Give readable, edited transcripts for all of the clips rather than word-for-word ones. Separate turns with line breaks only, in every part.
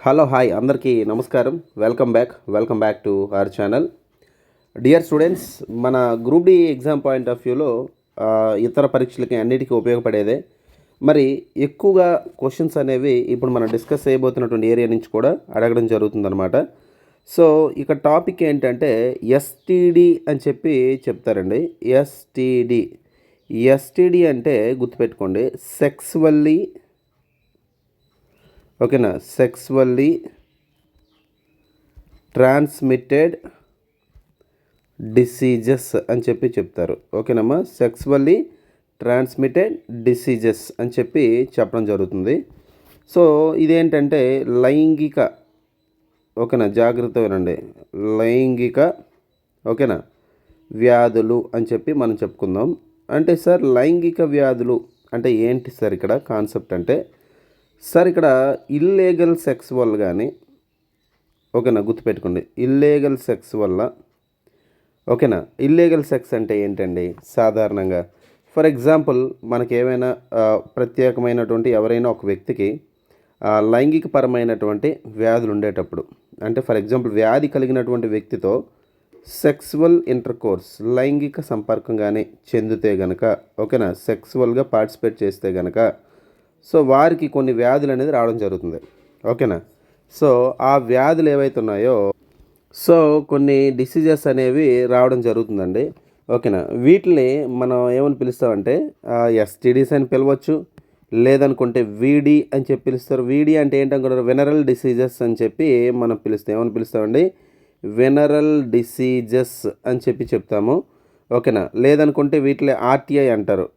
Hello hi అందరికీ నమస్కారం. Welcome back to our channel. Dear students, మన group D exam point of వ్యూలో ఇతర పరీక్షలకి అన్నిటికీ ఉపయోగపడేదే. మరి ఎక్కువగా క్వశ్చన్స్ అనేవి ఇప్పుడు మనం డిస్కస్ చేయబోతున్నటువంటి ఏరియా నుంచి కూడా అడగడం జరుగుతుందన్నమాట. సో ఇక టాపిక్ ఏంటంటే ఎస్టీడీ అని చెప్పి చెప్తారండి. ఎస్టీడీ అంటే గుర్తుపెట్టుకోండి, సెక్సువల్లీ ట్రాన్స్మిటెడ్ డిసీజెస్ అని చెప్పి చెప్తారు. ఓకేనమ్మా, సెక్సువల్లీ ట్రాన్స్మిటెడ్ డిసీజెస్ అని చెప్పి చెప్పడం జరుగుతుంది. సో ఇదేంటంటే లైంగిక, ఓకేనా, జాగ్రత్త వినండి, లైంగిక ఓకేనా వ్యాధులు అని చెప్పి మనం చెప్పుకుందాం. అంటే సార్ లైంగిక వ్యాధులు అంటే ఏంటి సార్ ఇక్కడ కాన్సెప్ట్ అంటే, సార్ ఇక్కడ ఇల్లీగల్ సెక్స్ వల్ల కానీ, ఓకేనా, గుర్తుపెట్టుకోండి, ఇల్లీగల్ సెక్స్ వల్ల, ఓకేనా, ఇల్లీగల్ సెక్స్ అంటే ఏంటండి సాధారణంగా ఫర్ ఎగ్జాంపుల్ మనకి ఏమైనా ప్రత్యేకమైనటువంటి ఎవరైనా ఒక వ్యక్తికి లైంగికపరమైనటువంటి వ్యాధులు ఉండేటప్పుడు, అంటే ఫర్ ఎగ్జాంపుల్ వ్యాధి కలిగినటువంటి వ్యక్తితో సెక్సువల్ ఇంటర్కోర్స్, లైంగిక సంపర్కం కానీ చెందితే గనక, ఓకేనా, సెక్సువల్గా పార్టిసిపేట్ చేస్తే గనక, సో వారికి కొన్ని వ్యాధులు అనేది రావడం జరుగుతుంది. ఓకేనా, సో ఆ వ్యాధులు ఏవైతే ఉన్నాయో, సో కొన్ని డిసీజెస్ అనేవి రావడం జరుగుతుందండి. ఓకేనా, వీటిని మనం ఏమని పిలుస్తామంటే ఎస్టీడీస్ అని పిలవచ్చు, లేదనుకుంటే వీడి అని చెప్పి పిలుస్తారు. వీడి అంటే ఏంటనుకుంటారు, వెనరల్ డిసీజెస్ అని చెప్పి మనం పిలుస్తాం. ఏమని పిలుస్తామండి, వెనరల్ డిసీజెస్ అని చెప్పి చెప్తాము. ఓకేనా, లేదనుకుంటే వీటిని ఆర్టీఐ అంటారు.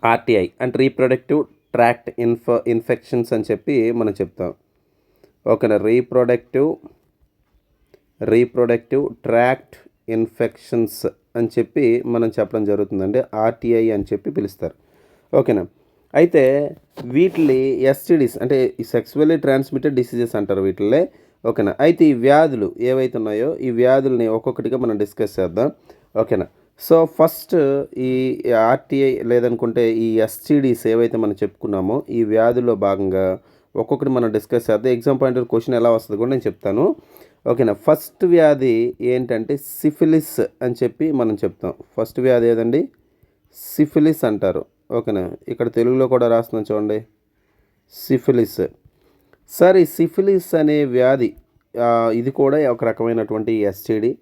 ఆర్టీఐ అంటే రీప్రొడక్టివ్ ట్రాక్ట్ ఇన్ఫెక్షన్స్ అని చెప్పి మనం చెప్తాం. ఓకేనా, రీప్రొడక్టివ్ ట్రాక్ట్ ఇన్ఫెక్షన్స్ అని చెప్పి మనం చెప్పడం జరుగుతుందండి. ఆర్టీఐ అని చెప్పి పిలుస్తారు. ఓకేనా, అయితే వీటిని ఎస్టీడీస్ అంటే ఈ సెక్సువల్లీ ట్రాన్స్మిటెడ్ డిసీజెస్ అంటారు వీటిల్లో. ఓకేనా, అయితే ఈ వ్యాధులు ఏవైతే ఉన్నాయో ఈ వ్యాధుల్ని ఒక్కొక్కటిగా మనం డిస్కస్ చేద్దాం. ఓకేనా, సో ఫస్ట్ ఈ ఆర్టీఐ లేదనుకుంటే ఈ ఎస్టీడీస్ ఏవైతే మనం చెప్పుకున్నామో ఈ వ్యాధుల్లో భాగంగా ఒక్కొక్కటి మనం డిస్కస్ చేద్దాం. ఎగ్జామ్ పాయింట్ క్వశ్చన్ ఎలా వస్తుంది కూడా నేను చెప్తాను. ఓకేనా, ఫస్ట్ వ్యాధి ఏంటంటే సిఫిలిస్ అని చెప్పి మనం చెప్తాం. ఫస్ట్ వ్యాధి ఏదండి, సిఫిలిస్ అంటారు. ఓకేనా, ఇక్కడ తెలుగులో కూడా రాస్తున్నాం చూడండి, సిఫిలిస్. సార్ ఈ సిఫిలిస్ అనే వ్యాధి ఇది కూడా ఒక రకమైనటువంటి ఎస్టీడీ.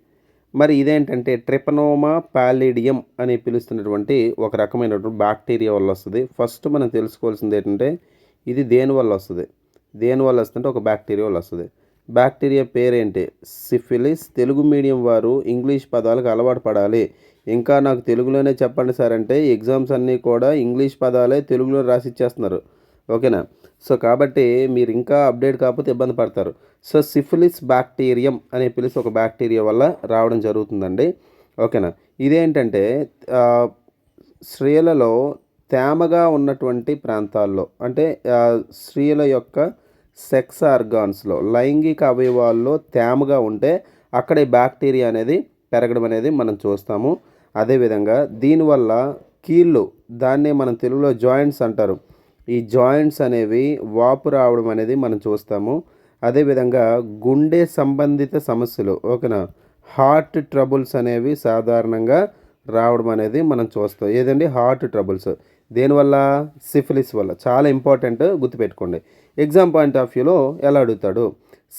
మరి ఇదేంటంటే ట్రిపనోమా పాలిడియం అని పిలుస్తున్నటువంటి ఒక రకమైనటువంటి బ్యాక్టీరియా వల్ల వస్తుంది. ఫస్ట్ మనం తెలుసుకోవాల్సింది ఏంటంటే ఇది దేనివల్ల వస్తుందంటే ఒక బ్యాక్టీరియా వల్ల వస్తుంది. బ్యాక్టీరియా పేరేంటి, సిఫిలిస్. తెలుగు మీడియం వారు ఇంగ్లీష్ పదాలకు అలవాటు పడాలి. ఇంకా నాకు తెలుగులోనే చెప్పండి సార్ అంటే ఎగ్జామ్స్ అన్నీ కూడా ఇంగ్లీష్ పదాలే తెలుగులో రాసిచ్చేస్తున్నారు. ఓకేనా, సో కాబట్టి మీరు ఇంకా అప్డేట్ కాకపోతే ఇబ్బంది పడతారు. సో సిఫిలిస్ బ్యాక్టీరియం అనే పిలిచి ఒక బ్యాక్టీరియా వల్ల రావడం జరుగుతుందండి. ఓకేనా, ఇదేంటంటే స్త్రీలలో తేమగా ఉన్నటువంటి ప్రాంతాల్లో, అంటే స్త్రీల యొక్క సెక్స్ ఆర్గాన్స్లో, లైంగిక అవయవాల్లో తేమగా ఉంటే అక్కడ ఈ బ్యాక్టీరియా అనేది పెరగడం అనేది మనం చూస్తాము. అదేవిధంగా దీనివల్ల కీళ్ళు, దాన్నే మనం తెలుగులో జాయింట్స్ అంటారు, ఈ జాయింట్స్ అనేవి వాపు రావడం అనేది మనం చూస్తాము. అదేవిధంగా గుండె సంబంధిత సమస్యలు, ఓకేనా, హార్ట్ ట్రబుల్స్ అనేవి సాధారణంగా రావడం అనేది మనం చూస్తాం. ఏదండి, హార్ట్ ట్రబుల్స్. దేనివల్ల, సిఫిలిస్ వల్ల. చాలా ఇంపార్టెంట్, గుర్తుపెట్టుకోండి. ఎగ్జామ్ పాయింట్ ఆఫ్ వ్యూలో ఎలా అడుగుతాడు,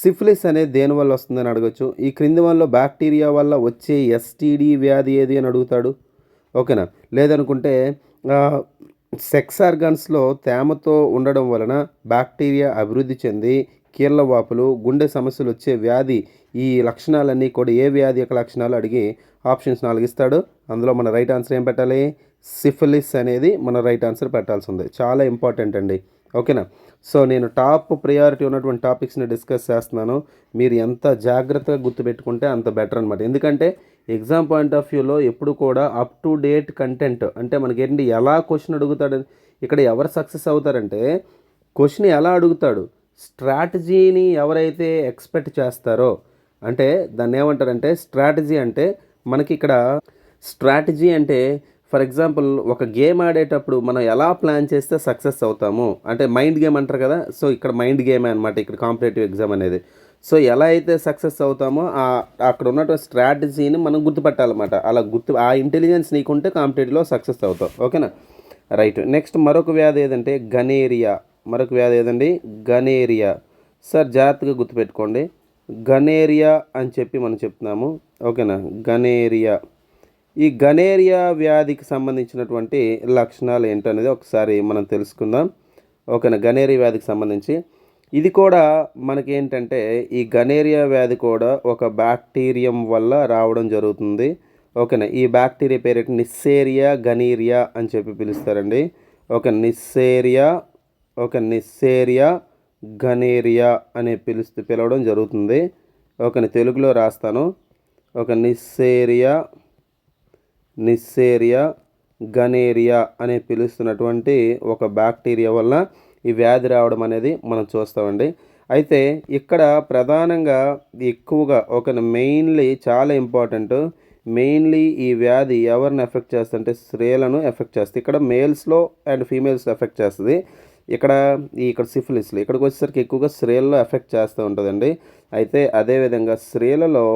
సిఫిలిస్ అనేది దేనివల్ల వస్తుందని అడగచ్చు. ఈ క్రింది వల్ల బ్యాక్టీరియా వల్ల వచ్చే ఎస్టీడీ వ్యాధి ఏది అని అడుగుతాడు. ఓకేనా, లేదనుకుంటే సెక్స్ ఆర్గాన్స్లో తేమతో ఉండడం వలన బ్యాక్టీరియా అభివృద్ధి చెంది కీళ్ళ వాపులు, గుండె సమస్యలు వచ్చే వ్యాధి. ఈ లక్షణాలన్నీ కూడా ఏ వ్యాధి యొక్క లక్షణాలు అడిగి ఆప్షన్స్ 4 ఇస్తాడు. అందులో మన రైట్ ఆన్సర్ ఏం పెట్టాలి, సిఫిలిస్ అనేది మన రైట్ ఆన్సర్ పెట్టాల్సి ఉంది. చాలా ఇంపార్టెంట్ అండి. ఓకేనా, సో నేను టాప్ ప్రయారిటీ ఉన్నటువంటి టాపిక్స్ని డిస్కస్ చేస్తున్నాను. మీరు ఎంత జాగ్రత్తగా గుర్తుపెట్టుకుంటే అంత బెటర్ అనమాట. ఎందుకంటే ఎగ్జామ్ పాయింట్ ఆఫ్ వ్యూలో ఎప్పుడు కూడా అప్ టు డేట్ కంటెంట్, అంటే మనకి ఏంటి ఎలా క్వశ్చన్ అడుగుతాడు, ఇక్కడ ఎవరు సక్సెస్ అవుతారంటే క్వశ్చన్ ఎలా అడుగుతాడు, స్ట్రాటజీని ఎవరైతే ఎక్స్పెక్ట్ చేస్తారో, అంటే దాన్ని ఏమంటారంటే స్ట్రాటజీ అంటే మనకి ఇక్కడ స్ట్రాటజీ అంటే ఫర్ ఎగ్జాంపుల్ ఒక గేమ్ ఆడేటప్పుడు మనం ఎలా ప్లాన్ చేస్తే సక్సెస్ అవుతాము అంటే మైండ్ గేమ్ అంటారు కదా, సో ఇక్కడ మైండ్ గేమే అనమాట ఇక్కడ కాంపిటేటివ్ ఎగ్జామ్ అనేది. సో ఎలా అయితే సక్సెస్ అవుతామో అక్కడ ఉన్నటువంటి స్ట్రాటజీని మనం గుర్తుపట్టాలన్నమాట. అలా ఆ ఇంటెలిజెన్స్ నీకుంటే కాంపిటేటివ్లో సక్సెస్ అవుతావు. ఓకేనా, రైట్. నెక్స్ట్ మరొక వ్యాధి ఏదంటే గనేరియా. మరొక వ్యాధి ఏదండి? గనేరియా. సార్ జాగ్రత్తగా గుర్తుపెట్టుకోండి, గనేరియా అని చెప్పి మనం చెప్తున్నాము. ఓకేనా, గనేరియా. ఈ గనేరియా వ్యాధికి సంబంధించినటువంటి లక్షణాలు ఏంటనేది ఒకసారి మనం తెలుసుకుందాం. ఓకేనా, గనేరియా వ్యాధికి సంబంధించి ఇది కూడా మనకేంటంటే ఈ గనేరియా వ్యాధి కూడా ఒక బ్యాక్టీరియం వల్ల రావడం జరుగుతుంది. ఓకేనా, ఈ బ్యాక్టీరియా పేరు నిస్సేరియా గనీరియా అని చెప్పి పిలుస్తారండి. ఓకే, నిస్సేరియా. ఓకే, నిస్సేరియా గనేరియా అని పిలవడం జరుగుతుంది. ఓకే, తెలుగులో రాస్తాను. ఒక నిస్సేరియా గనేరియా అని పిలుస్తున్నటువంటి ఒక బ్యాక్టీరియా వల్ల ఈ వ్యాధి రావడం అనేది మనం చూస్తామండి. అయితే ఇక్కడ ప్రధానంగా ఎక్కువగా మెయిన్లీ చాలా మెయిన్లీ ఈ వ్యాధి ఎవరిని ఎఫెక్ట్ చేస్తుందంటే స్త్రీలను ఎఫెక్ట్ చేస్తుంది. ఇక్కడ మేల్స్లో అండ్ ఫీమేల్స్ ఎఫెక్ట్ చేస్తుంది. ఇక్కడ సిఫిలిస్లో ఇక్కడికి వచ్చేసరికి ఎక్కువగా స్త్రీలలో ఎఫెక్ట్ చేస్తూ ఉంటుందండి. అయితే అదేవిధంగా స్త్రీలలో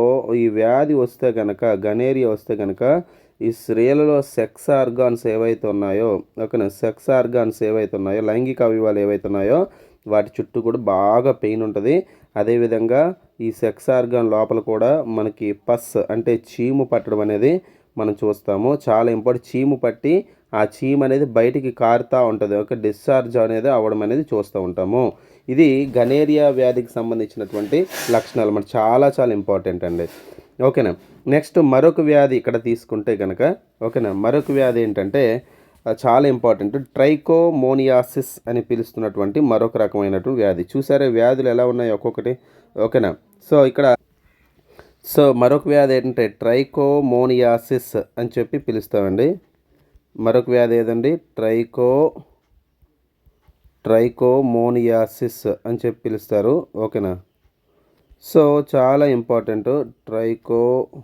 ఈ వ్యాధి వస్తే కనుక, గనేరియా వస్తే కనుక ఈ స్త్రీలలో సెక్స్ ఆర్గాన్స్ ఏవైతే ఉన్నాయో, ఓకేనా, సెక్స్ ఆర్గాన్స్ ఏవైతే ఉన్నాయో, లైంగిక అవయవాలు ఏవైతే ఉన్నాయో వాటి చుట్టూ కూడా బాగా పెయిన్ ఉంటుంది. అదేవిధంగా ఈ సెక్స్ ఆర్గాన్ లోపల కూడా మనకి పస్ అంటే చీము పట్టడం అనేది మనం చూస్తాము. చాలా ఇంపార్టెంట్. చీము పట్టి ఆ చీము అనేది బయటికి కారుతూ ఉంటుంది. ఓకే, డిశ్చార్జ్ అనేది అవ్వడం అనేది చూస్తూ ఉంటాము. ఇది గనేరియా వ్యాధికి సంబంధించినటువంటి లక్షణాలు మనకు చాలా చాలా ఇంపార్టెంట్ అండి. ఓకేనా, నెక్స్ట్ మరొక వ్యాధి ఇక్కడ తీసుకుంటే కనుక, ఓకేనా, మరొక వ్యాధి ఏంటంటే చాలా ఇంపార్టెంట్, ట్రైకోమోనియాసిస్ అని పిలుస్తున్నటువంటి మరొక రకమైనటువంటి వ్యాధి. చూసారా వ్యాధులు ఎలా ఉన్నాయి ఒక్కొక్కటి. ఓకేనా, సో మరొక వ్యాధి ఏంటంటే ట్రైకోమోనియాసిస్ అని చెప్పి పిలుస్తామండి. మరొక వ్యాధి ఏదండి? ట్రైకోమోనియాసిస్ అని చెప్పి పిలుస్తారు. ఓకేనా, సో చాలా ఇంపార్టెంట్, ట్రైకోమోనియాసిస్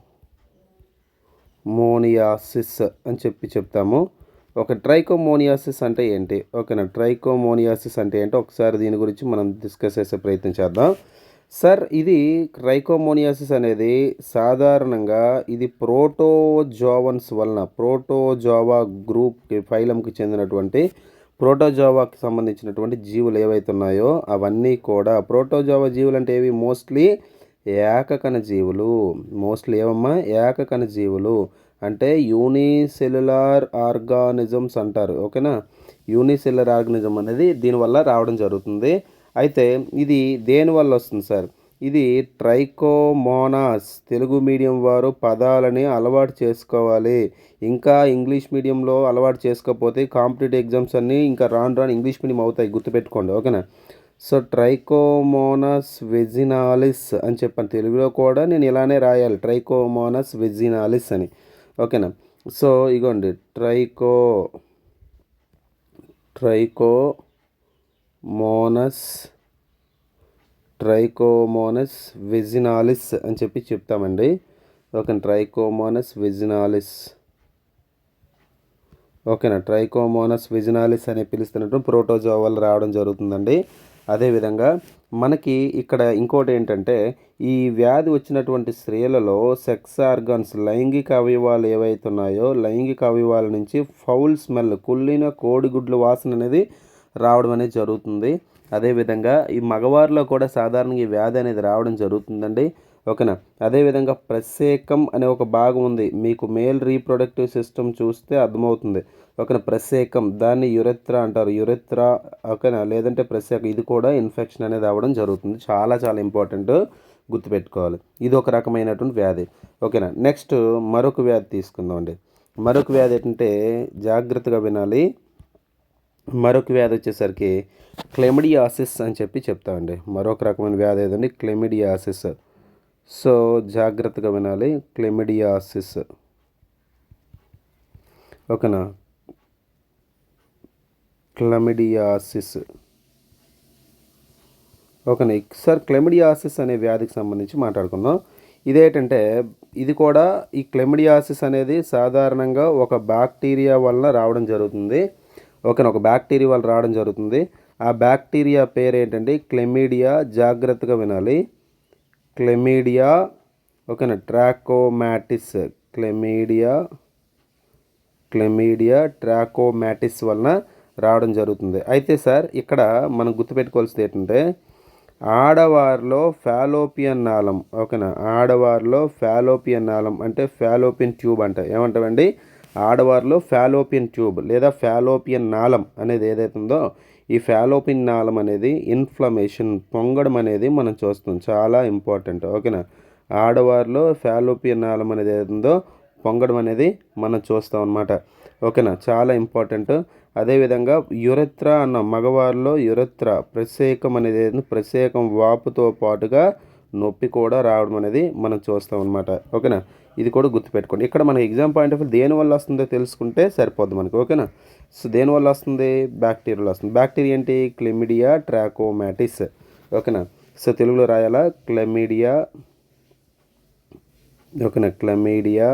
అని చెప్తాము. ఒక ట్రైకోమోనియాసిస్ అంటే ఏంటి? ఓకేనా, ట్రైకోమోనియాసిస్ అంటే ఏంటో ఒకసారి దీని గురించి మనం డిస్కస్ చేసే ప్రయత్నం చేద్దాం. సార్, ఇది ట్రైకోమోనియాసిస్ అనేది సాధారణంగా ఇది ప్రోటోజోవన్స్ వలన, ప్రోటోజోవా గ్రూప్కి ఫైలంకి చెందినటువంటి ప్రోటోజోవాకి సంబంధించినటువంటి జీవులు ఏవైతే ఉన్నాయో అవన్నీ కూడా ప్రోటోజోవా జీవులు అంటే ఏవి? మోస్ట్లీ ఏకకణ జీవులు. ఏకకణ జీవులు అంటే యూనిసెల్యులార్ ఆర్గానిజమ్స్ అంటారు. ఓకేనా, యూనిసెల్యులార్ ఆర్గానిజం అనేది దీనివల్ల రావడం జరుగుతుంది. అయితే ఇది దేనివల్ల వస్తుంది సార్? ఇది ట్రైకోమోనాస్. తెలుగు మీడియం వారు పదాలని అలవాటు చేసుకోవాలి. ఇంకా ఇంగ్లీష్ మీడియంలో అలవాటు చేసుకోకపోతే కాంపిటేటివ్ ఎగ్జామ్స్ అన్నీ ఇంకా రాను ఇంగ్లీష్ మీడియం అవుతాయి, గుర్తుపెట్టుకోండి. ఓకేనా, సో ట్రైకోమోనాస్ వెజినాలిస్ అని చెప్పాను. తెలుగులో కూడా నేను ఇలానే రాయాలి, ట్రైకోమోనాస్ వెజినాలిస్ అని. ఓకేనా, సో ఇగోండి ట్రైకోమోనస్ వెజినాలిస్ అని చెప్పి చెప్తామండి. ఓకే, ట్రైకోమోనస్ వెజినాలిస్. ఓకేనా, ట్రైకోమోనస్ వెజినాలిస్ అని పిలుస్తున్నట్టు ప్రోటోజోవాలు రావడం జరుగుతుందండి. అదేవిధంగా మనకి ఇక్కడ ఇంకోటి ఏంటంటే ఈ వ్యాధి వచ్చినటువంటి స్త్రీలలో సెక్స్ ఆర్గాన్స్, లైంగిక అవయవాలు ఏవైతే ఉన్నాయో లైంగిక అవయవాల నుంచి ఫౌల్ స్మెల్, కుళ్ళిన కోడిగుడ్లు వాసన అనేది రావడం అనేది జరుగుతుంది. అదేవిధంగా ఈ మగవారిలో కూడా సాధారణంగా ఈ వ్యాధి అనేది రావడం జరుగుతుందండి. ఓకేనా, అదేవిధంగా ప్రసేకం అనే ఒక భాగం ఉంది, మీకు మేల్ రీప్రొడక్టివ్ సిస్టమ్ చూస్తే అర్థమవుతుంది. ఓకేనా, ప్రసేకం, దాన్ని యురెత్రా అంటారు. ఓకేనా, లేదంటే ప్రసేకం, ఇది కూడా ఇన్ఫెక్షన్ అనేది అవ్వడం జరుగుతుంది. చాలా చాలా ఇంపార్టెంట్, గుర్తుపెట్టుకోవాలి. ఇది ఒక రకమైనటువంటి వ్యాధి. ఓకేనా, నెక్స్ట్ మరొక వ్యాధి తీసుకుందామండి. మరొక వ్యాధి ఏంటంటే జాగ్రత్తగా వినాలి. మరొక వ్యాధి వచ్చేసరికి క్లెమిడియాసిస్ అని చెప్పి చెప్తామండి. మరొక రకమైన వ్యాధి ఏదండి? క్లెమిడియాసిస్. సో జాగ్రత్తగా వినాలి, క్లెమిడియాసిస్. ఓకేనా, క్లెమిడియాసిస్. ఓకేనా, సార్ క్లెమిడియాసిస్ అనే వ్యాధికి సంబంధించి మాట్లాడుకుందాం. ఇదేంటంటే ఇది కూడా ఈ క్లెమిడియాసిస్ అనేది సాధారణంగా ఒక బ్యాక్టీరియా వలన రావడం జరుగుతుంది. ఓకేనా, ఒక బ్యాక్టీరియా వల్ల రావడం జరుగుతుంది. ఆ బ్యాక్టీరియా పేరు ఏంటంటే క్లెమిడియా. జాగ్రత్తగా వినాలి. క్లెమిడియా. ఓకేనా, ట్రాకోమాటిస్. క్లెమిడియా ట్రాకోమాటిస్ వలన రావడం జరుగుతుంది. అయితే సార్ ఇక్కడ మనం గుర్తుపెట్టుకోవాల్సింది ఏంటంటే ఆడవారిలో ఫాలోపియన్ నాళం. ఓకేనా, ఆడవారిలో ఫాలోపియన్ నాళం అంటే ఫాలోపియన్ ట్యూబ్ అంటే ఏమంటామండి, ఆడవారిలో ఫాలోపియన్ ట్యూబ్ లేదా ఫాలోపియన్ నాళం అనేది ఏదైతే ఉందో ఈ ఫాలోపియన్ నాళం అనేది ఇన్ఫ్లమేషన్ పొంగడం అనేది మనం చూస్తాం. చాలా ఇంపార్టెంట్. ఓకేనా, ఆడవారిలో ఫాలోపియన్ నాళం అనేది ఏదైతుందో పొంగడం అనేది మనం చూస్తాం అన్నమాట. ఓకేనా, చాలా ఇంపార్టెంట్. అదేవిధంగా యురెత్రా అన్న మగవారిలో యురెత్రా ప్రత్యేకం అనేది ప్రత్యేకం వాపుతో పాటుగా నొప్పి కూడా రావడం అనేది మనం చూస్తాం అనమాట. ఓకేనా, ఇది కూడా గుర్తుపెట్టుకోండి. ఇక్కడ మన ఎగ్జామ్ పాయింట్ ఆఫ్ వ్యూ దేనివల్ల వస్తుందో తెలుసుకుంటే సరిపోద్ది మనకి. ఓకేనా, సో దేనివల్ల వస్తుంది, బ్యాక్టీరియా వస్తుంది. బ్యాక్టీరియా ఏంటి, క్లెమిడియా ట్రాకోమాటిస్. ఓకేనా, సో తెలుగులో రాయాలా క్లెమిడియా. ఓకేనా, క్లెమిడియా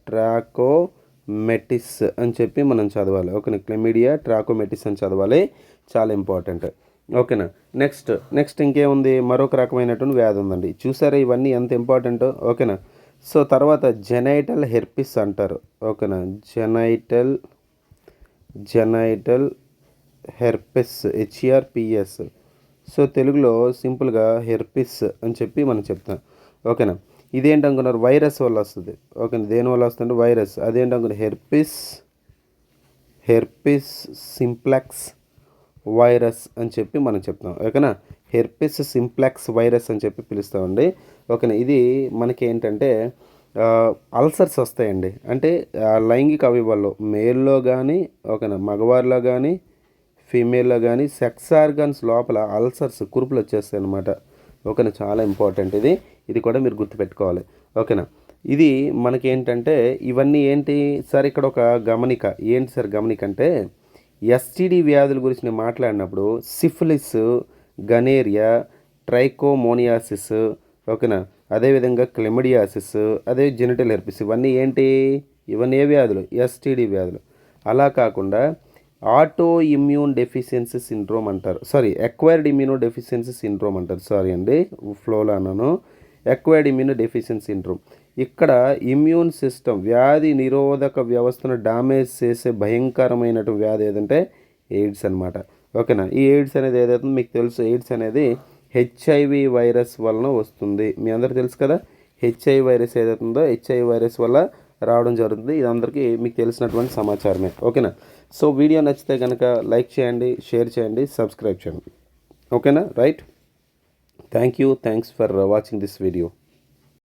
ట్రాకోమెటిస్ అని చెప్పి మనం చదవాలి. ఓకేనా, క్లెమిడియా ట్రాకోమెటిస్ అని చదవాలి, చాలా ఇంపార్టెంట్. ఓకేనా, నెక్స్ట్ ఇంకేముంది, మరొక రకమైనటువంటి వ్యాధి ఉందండి. చూసారా ఇవన్నీ ఎంత ఇంపార్టెంట్. ఓకేనా, సో తర్వాత జెనైటల్ హెర్పిస్ అంటారు. ఓకేనా, జెనైటల్ హెర్పిస్, HERPS. సో తెలుగులో సింపుల్గా హెర్పిస్ అని చెప్పి మనం చెప్తాం. ఓకేనా, ఇదేంటనుకున్నారు, వైరస్ వల్ల వస్తుంది. ఓకే, దేనివల్ల వస్తుంది, వైరస్. అదేంటనుకున్నారు, హెర్పిస్ సింప్లెక్స్ వైరస్ అని చెప్పి మనం చెప్తాం. ఓకేనా, హెర్పిస్ సింప్లెక్స్ వైరస్ అని చెప్పి పిలుస్తామండి. ఓకేనా, ఇది మనకి ఏంటంటే అల్సర్స్ వస్తాయండి. అంటే లైంగిక అవయవాల్లో మేల్లో కానీ, ఓకేనా, మగవారిలో కానీ ఫీమేల్లో కానీ సెక్స్ ఆర్గాన్స్ లోపల అల్సర్స్ కురుపులు వచ్చేస్తాయి అన్నమాట. ఓకేనా, చాలా ఇంపార్టెంట్ ఇది కూడా మీరు గుర్తుపెట్టుకోవాలి. ఓకేనా, ఇది మనకేంటంటే ఇవన్నీ ఏంటి సార్, ఇక్కడ ఒక గమనిక ఏంటి సార్, గమనిక అంటే STD వ్యాధుల గురించి నేను మాట్లాడినప్పుడు సిఫిలిస్, గనేరియా, ట్రైకోమోనియాసిస్, ఓకేనా, అదేవిధంగా క్లెమిడియాసిస్, అదే జెనిటల్ హెర్పిస్, ఇవన్నీ ఏ వ్యాధులు, STD వ్యాధులు. అలా కాకుండా ఆటో ఇమ్యూన్ డెఫిషియన్సీ సిండ్రోమ్ అంటారు, ఎక్వైర్డ్ ఇమ్యూనో డెఫిషియన్సీ సిండ్రోమ్ అంటారు. ఫ్లోలో అన్నాను, ఎక్వైర్డ్ ఇమ్యూనో డెఫిషియన్సీ సిండ్రోమ్. ఇక్కడ ఇమ్యూన్ సిస్టమ్ వ్యాధి నిరోధక వ్యవస్థను డామేజ్ చేసే భయంకరమైనటువంటి వ్యాధి ఏదంటే ఎయిడ్స్ అనమాట. ఓకేనా, ఈ ఎయిడ్స్ అనేది ఏదైతే మీకు తెలుసు, ఎయిడ్స్ అనేది HIV వైరస్ వలన వస్తుంది. మీ అందరికీ తెలుసు కదా, HIV వైరస్ ఏదైతుందో HIV వైరస్ వల్ల రావడం జరుగుతుంది. ఇది అందరికీ మీకు తెలిసినటువంటి సమాచారమే. ఓకేనా, సో వీడియో నచ్చితే కనుక లైక్ చేయండి, షేర్ చేయండి, సబ్స్క్రైబ్ చేయండి. ఓకేనా, right. Thanks for watching this video.